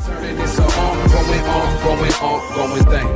Turning this a ongoing thing.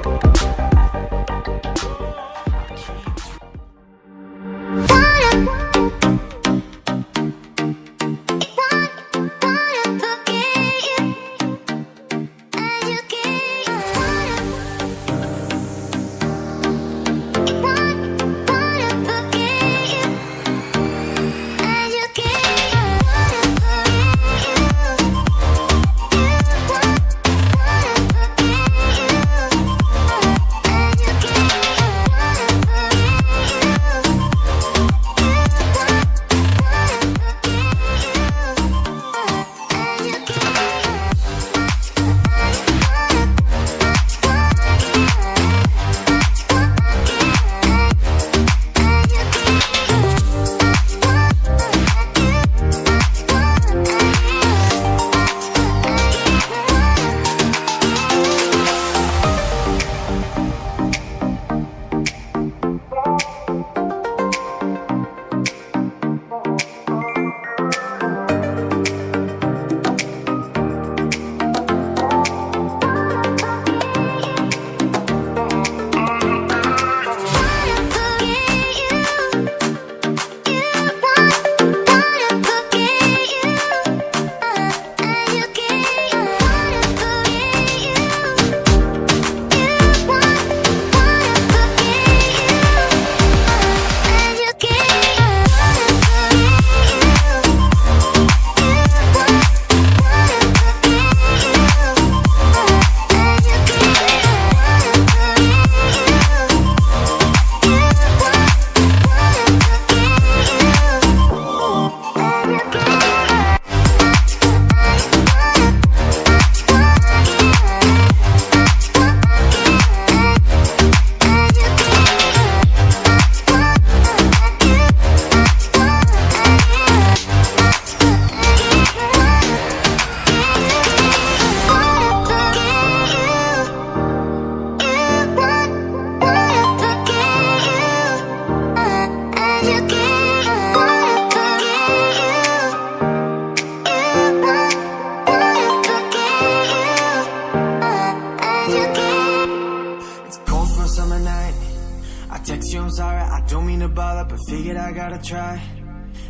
Text you, I'm sorry, I don't mean to bother, but figured I gotta try.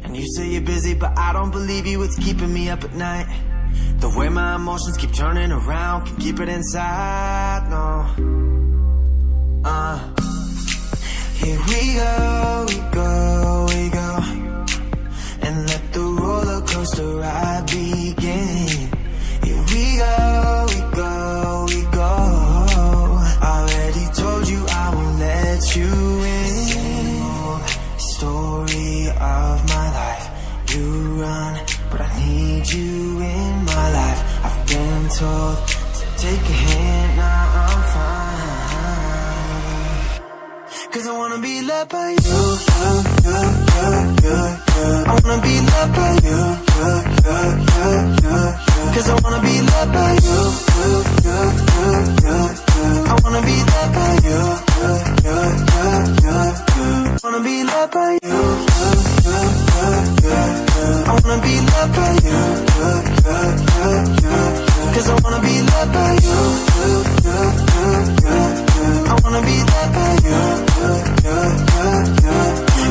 And you say you're busy, but I don't believe you, it's keeping me up at night. The way my emotions keep turning around, can't keep it inside, no. Here we go, and let the roller coaster ride begin. Here we go, already told you I won't let you in. Same old story of my life. You run, but I need you in my life. I've been told to take a hand, now I'm fine. Cause I wanna be loved by you. I wanna be loved by you. Cause I wanna be loved by you. I wanna be loved by you. Wanna be loved by you. I wanna be loved by you. Cause I wanna be loved by you. I wanna be loved by you.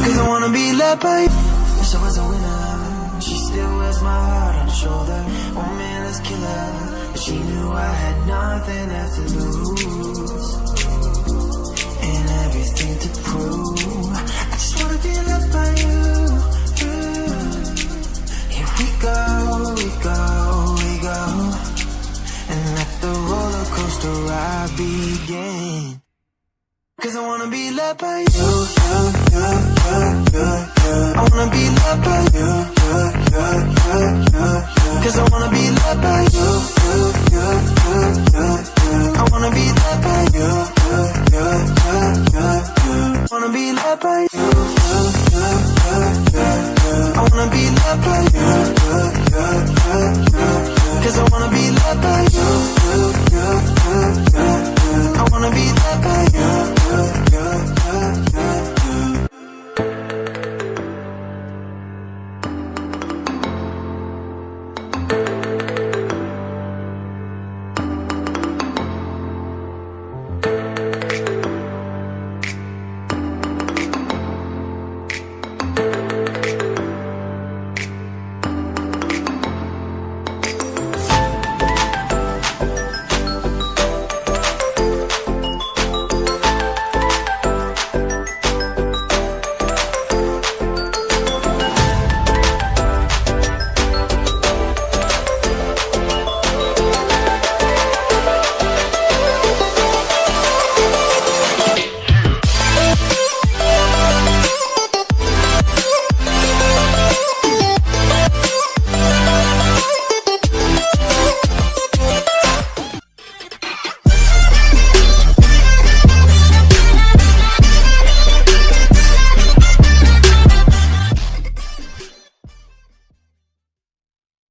Cause I wanna be loved by you. Wish I was a winner. She still wears my heart on her shoulder. Oh man, let's kill her. But she knew I had nothing left to lose and everything to prove. I just wanna be loved by you. Here we go, and let the roller coaster ride begin. Cause I wanna be loved by you. I wanna be loved by you. Cause I wanna be loved by you. I wanna be loved by you. Wanna be loved by you.